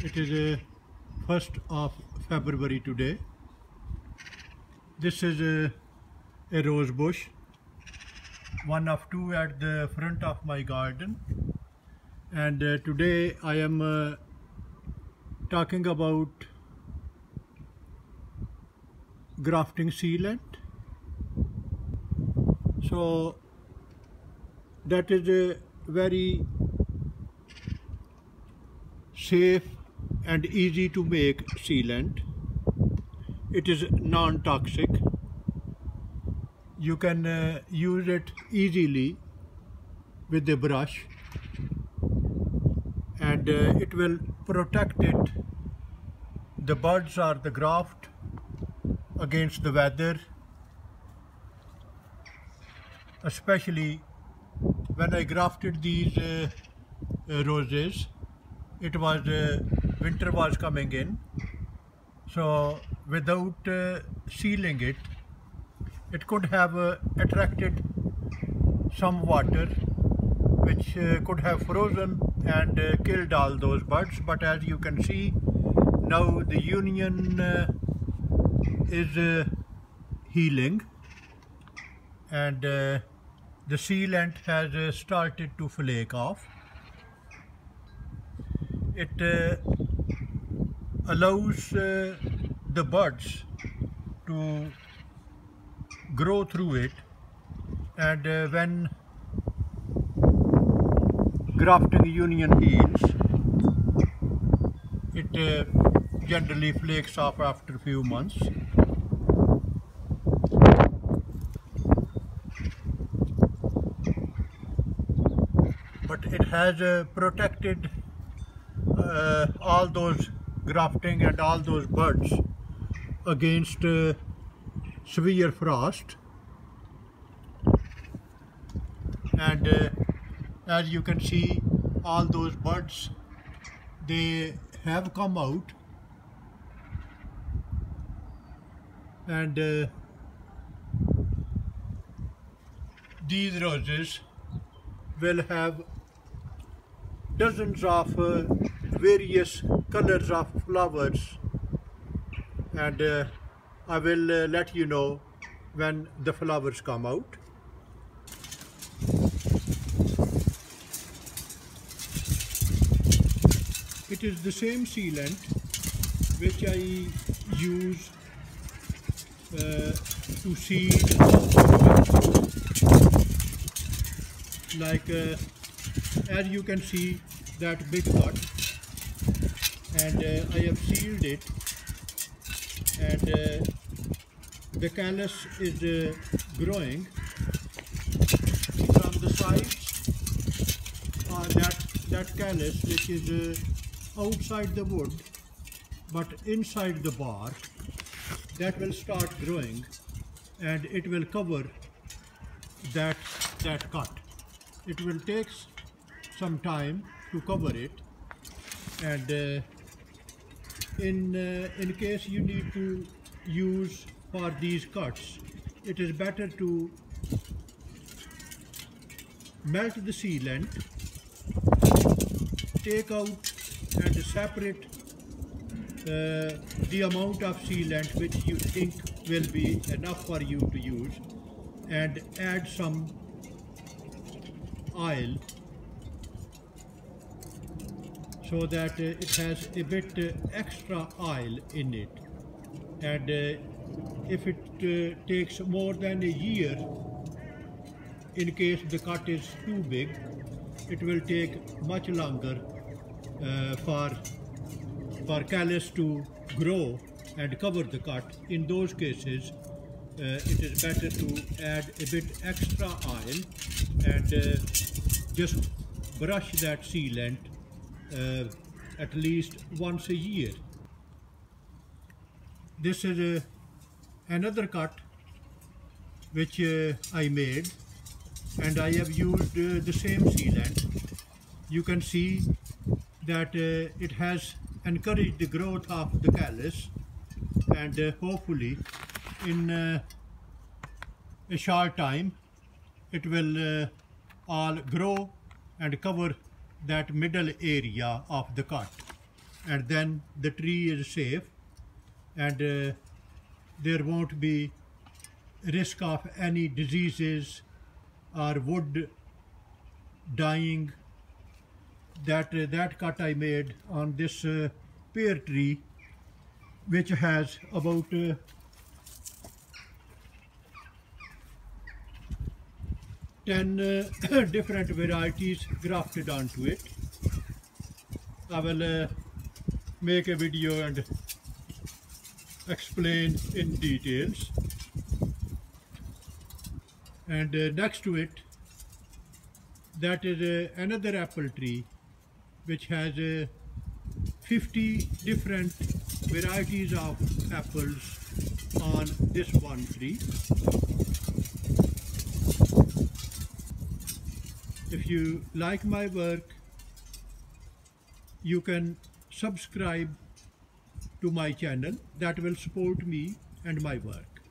It is a 1st of February today. This is a rose bush, one of two at the front of my garden. And today I am talking about grafting sealant. So that is a very safe and easy to make sealant. It is non-toxic. You can use it easily with a brush, and it will protect it, the buds or the graft, against the weather. Especially when I grafted these roses, it was winter was coming in, so without sealing it, it could have attracted some water, which could have frozen and killed all those buds. But as you can see, now the union is healing, and the sealant has started to flake off. It allows the buds to grow through it, and when grafting union heals, it generally flakes off after a few months. But it has protected all those grafting and all those buds against severe frost. And as you can see, all those buds, they have come out, and these roses will have dozens of various colors of flowers, and I will let you know when the flowers come out. It is the same sealant which I use to seed, like as you can see, that big cut, and I have sealed it, and the callus is growing from the sides. That callus, which is outside the wood but inside the bar, that will start growing, and it will cover that cut. It will take some time to cover it, and in case you need to use for these cuts, it is better to melt the sealant, take out and separate the amount of sealant which you think will be enough for you to use, and add some oil so that it has a bit extra oil in it. And if it takes more than a year, in case the cut is too big, it will take much longer for callus to grow and cover the cut. In those cases, it is better to add a bit extra oil and just brush that sealant at least once a year. This is another cut which I made, and I have used the same sealant. You can see that it has encouraged the growth of the callus, and hopefully in a short time it will all grow and cover that middle area of the cut. and then the tree is safe, and there won't be risk of any diseases or wood dying. That cut I made on this pear tree, which has about 10 different varieties grafted onto it. I will make a video and explain in details. And next to it, that is another apple tree which has 50 different varieties of apples on this one tree. If you like my work, you can subscribe to my channel. That will support me and my work.